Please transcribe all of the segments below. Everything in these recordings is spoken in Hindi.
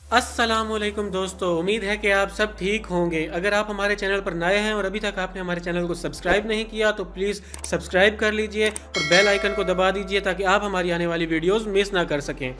अस्सलामुअलैकुम दोस्तों, उम्मीद है कि आप सब ठीक होंगे। अगर आप हमारे चैनल पर नए हैं और अभी तक आपने हमारे चैनल को सब्सक्राइब नहीं किया तो प्लीज़ सब्सक्राइब कर लीजिए और बेल आइकन को दबा दीजिए ताकि आप हमारी आने वाली वीडियोस मिस ना कर सकें।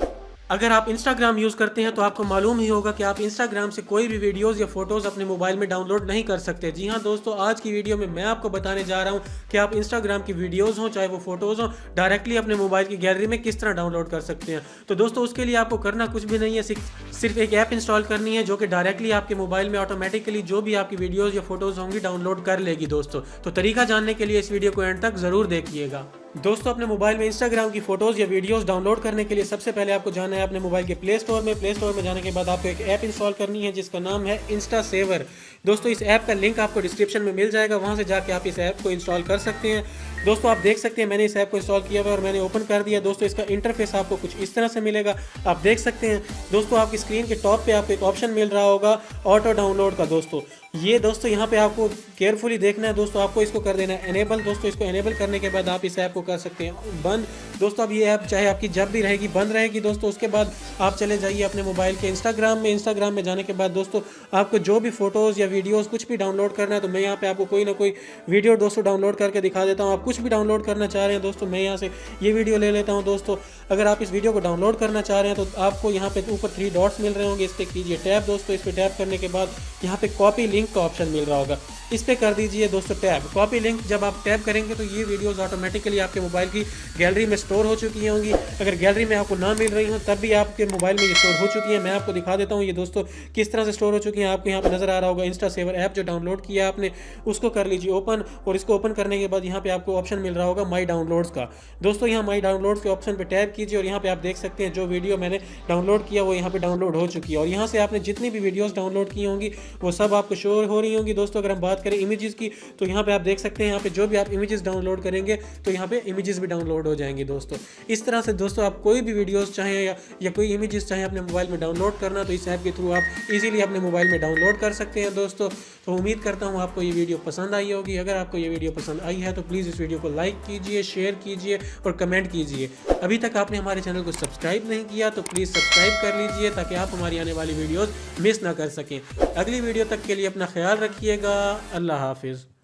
अगर आप इंस्टाग्राम यूज़ करते हैं तो आपको मालूम ही होगा कि आप इंस्टाग्राम से कोई भी वीडियोस या फोटोज़ अपने मोबाइल में डाउनलोड नहीं कर सकते। जी हाँ दोस्तों, आज की वीडियो में मैं आपको बताने जा रहा हूँ कि आप इंस्टाग्राम की वीडियोस हों चाहे वो फोटोज़ हों, डायरेक्टली अपने मोबाइल की गैलरी में किस तरह डाउनलोड कर सकते हैं। तो दोस्तों, उसके लिए आपको करना कुछ भी नहीं है, सिर्फ एक ऐप इंस्टॉल करनी है जो कि डायरेक्टली आपके मोबाइल में ऑटोमेटिकली जो भी आपकी वीडियोज़ या फोटोज़ होंगी डाउनलोड कर लेगी दोस्तों। तो तरीका जानने के लिए इस वीडियो को एंड तक ज़रूर देखिएगा। दोस्तों, अपने मोबाइल में इंस्टाग्राम की फोटोज़ या वीडियोस डाउनलोड करने के लिए सबसे पहले आपको जाना है अपने मोबाइल के प्ले स्टोर में। प्ले स्टोर में जाने के बाद आपको एक ऐप इंस्टॉल करनी है जिसका नाम है इंस्टा सेवर। दोस्तों, इस ऐप का लिंक आपको डिस्क्रिप्शन में मिल जाएगा, वहाँ से जाके आप इस ऐप को इंस्टॉल कर सकते हैं। दोस्तों, आप देख सकते हैं मैंने इस ऐप को इंस्टॉल किया हुआ और मैंने ओपन कर दिया। दोस्तों, इसका इंटरफेस आपको कुछ इस तरह से मिलेगा, आप देख सकते हैं। दोस्तों, आपकी स्क्रीन के टॉप पे आपको एक ऑप्शन मिल रहा होगा ऑटो डाउनलोड का। दोस्तों यहाँ पे आपको केयरफुली देखना है। दोस्तों, आपको इसको कर देना है एनेबल। दोस्तों, इसको एनेबल करने के बाद आप इस ऐप को कर सकते हैं बंद। दोस्तों, अब ये ऐप चाहे आपकी जब भी रहेगी बंद रहेगी। दोस्तों, उसके बाद आप चले जाइए अपने मोबाइल के इंस्टाग्राम में जाने के बाद दोस्तों आपको जो भी फोटोज़ या वीडियोज़ कुछ भी डाउनलोड करना है तो मैं यहाँ पे आपको कोई ना कोई वीडियो दोस्तों डाउनलोड करके दिखा देता हूँ। आप कुछ भी डाउनलोड करना चाह रहे हैं दोस्तों, मैं यहाँ से ये वीडियो ले लेता हूँ। दोस्तों, अगर आप इस वीडियो को डाउनलोड करना चाह रहे हैं तो आपको यहाँ पे ऊपर 3 डॉट्स मिल रहे होंगे, इस पर कीजिए टैप। दोस्तों, इस पर टैप करने के बाद यहाँ पे कॉपी लिंक का ऑप्शन मिल रहा होगा, इस पर कर दीजिए दोस्तों टैप। कॉपी लिंक जब आप टैप करेंगे तो ये वीडियोस ऑटोमेटिकली आपके मोबाइल की गैलरी में स्टोर हो चुकी होंगी। अगर गैलरी में आपको ना मिल रही हो तब भी आपके मोबाइल में ये स्टोर हो चुकी है। मैं आपको दिखा देता हूँ ये दोस्तों किस तरह से स्टोर हो चुकी हैं। आपको यहाँ पे नजर आ रहा होगा इंस्टा सेवर ऐप जो डाउनलोड किया आपने, उसको कर लीजिए ओपन। और इसको ओपन करने के बाद यहाँ पे आपको ऑप्शन मिल रहा होगा माई डाउनलोड्स का। दोस्तों, यहाँ माई डाउनलोड्स के ऑप्शन पर टैप कीजिए और यहाँ पे आप देख सकते हैं जो वीडियो मैंने डाउनलोड किया वो यहाँ पे डाउनलोड हो चुकी है। और यहाँ से आपने जितनी भी वीडियोज़ डाउनलोड की होंगी वो सब आपको शो हो रही होंगी। दोस्तों, अगर हम बात करें इमेजेस की तो यहाँ पे आप देख सकते हैं यहाँ पे जो भी आप इमेजेस डाउनलोड करेंगे तो यहाँ पे इमेजेस भी डाउनलोड हो जाएंगे। दोस्तों, इस तरह से दोस्तों आप कोई भी वीडियोस चाहें या कोई इमेजेस चाहें अपने मोबाइल में डाउनलोड करना तो इस ऐप के थ्रू आप इजीली अपने मोबाइल में डाउनलोड कर सकते हैं। दोस्तों, तो उम्मीद करता हूँ आपको ये वीडियो पसंद आई होगी। अगर आपको ये वीडियो पसंद आई है तो प्लीज़ इस वीडियो को लाइक कीजिए, शेयर कीजिए और कमेंट कीजिए। अभी तक आपने हमारे चैनल को सब्सक्राइब नहीं किया तो प्लीज़ सब्सक्राइब कर लीजिए ताकि आप हमारी आने वाली वीडियोज़ मिस ना कर सकें। अगली वीडियो तक के लिए अपना ख्याल रखिएगा। अल्लाह हाफिज़।